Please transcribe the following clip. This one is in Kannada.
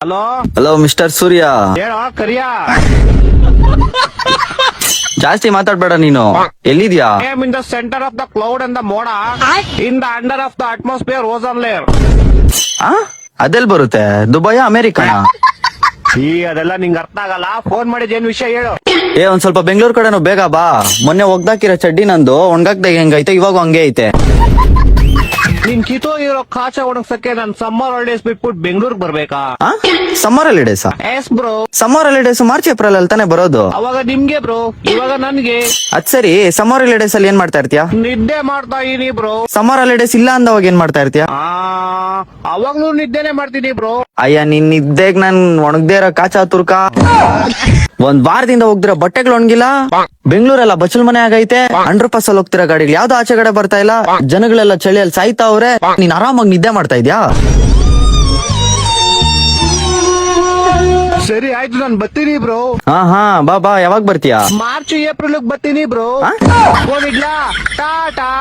ಹಲೋ ಹಲೋ ಮಿಸ್ಟರ್ ಸೂರ್ಯ, ಹೇಳೋ ಕರಿಯಾ. ಜಾಸ್ತಿ ಮಾತಾಡ್ಬೇಡ ನೀನು. ಎಲ್ಲಿದ್ಯಾ? I am in the center of the cloud and the moda, in the under of the atmosphere ozone layer. ಆ ಅದೆಲ್ ಬರುತ್ತೆ? ದುಬೈ ಅಮೆರಿಕನ? ಅದೆಲ್ಲ ನಿಂಗೆ ಅರ್ಥ ಆಗಲ್ಲ. ಫೋನ್ ಮಾಡಿದ್ ಏನ್ ವಿಷಯ ಹೇಳು. ಒಂದ್ ಸ್ವಲ್ಪ ಬೆಂಗಳೂರು ಕಡೆನು ಬೇಗ ಬಾ. ಮೊನ್ನೆ ಒಗ್ದಾಕಿರೋ ಚಡ್ಡಿ ನಂದು ಒಣಗಾಕ್ದಾಗ ಹೆಂಗೈತೆ ಇವಾಗ ಹಂಗೆ ಐತೆ. ನಿನ್ ಕಿತ್ತೋಗಿರೋ ಕಾಚ ಒಣಗ್ಸಕ್ಕೆ ನಾನ್ ಸಮ್ಮರ್ ಹಾಲಿಡೇಸ್ ಬಿಟ್ಬಿಟ್ಟು ಬೆಂಗಳೂರಿಗೆ ಬರ್ಬೇಕಾ? Summer holidays? S bro. Summer holidays March April ಅಲ್ಲಿ ತಾನೇ ಬರೋದು. ಅವಾಗ ನಿಮ್ಗೆ ಬ್ರೋ, ಇವಾಗ ನನ್ಗೆ. ಅದ್ ಸರಿ, ಸಮ್ಮರ್ ಹಾಲಿಡೇಸ್ ಅಲ್ಲಿ ಏನ್ ಮಾಡ್ತಾ ಇರ್ತೀಯ? ನಿದ್ದೆ ಮಾಡ್ತಾ ಇದೀನಿ ಬ್ರೋ. ಸಮ್ಮರ್ ಹಾಲಿಡೇಸ್ ಇಲ್ಲ ಅಂದವಾಗ ಏನ್ ಮಾಡ್ತಾ ಇರ್ತೀಯ? ಅವಾಗ್ಲೂ ನಿದ್ದೆನೆ ಮಾಡ್ತೀನಿ ಬ್ರೋ. ಅಯ್ಯ, ನಿನ್ ನಿದ್ದೆಗ್ ನನ್ ಒಣಗ್ದೇ ಇರೋ ಕಾಚಾ ತುರ್ಕ. ಒಂದ್ ವಾರದಿಂದ ಹೋಗ್ದಿರೋ ಬಟ್ಟೆಗಳು ಒಣಗಿಲ್ಲ. ಬೆಂಗಳೂರೆಲ್ಲ ಬಚ್ಚಲ್ ಮನೆ ಆಗೈತೆ. ಅಂಡರ್ ಪಾಸ್ ಅಲ್ಲಿ ಹೋಗ್ತಿರೋ ಗಾಡಿಗಳು ಯಾವ್ದು ಆಚೆ ಕಡೆ ಬರ್ತಾ ಇಲ್ಲ. ಜನಗಳೆಲ್ಲ ಚಳಿಯಲ್ಲಿ ಸಾಯ್ತಾವ್ರೆ. ನೀನ್ ಆರಾಮಾಗಿ ನಿದ್ದೆ ಮಾಡ್ತಾ ಇದ್ಯಾ? ಸರಿ ಆಯ್ತು, ನಾನ್ ಬರ್ತೀನಿ ಬ್ರೋ. ಹಾ ಬಾ ಬಾ. ಯಾವಾಗ ಬರ್ತೀಯಾ? ಮಾರ್ಚ್ ಏಪ್ರಿಲ್ ಬರ್ತೀನಿ ಬ್ರೋ. ಹೋಗಿಡ್ಲಾ? ಟಾಟಾ.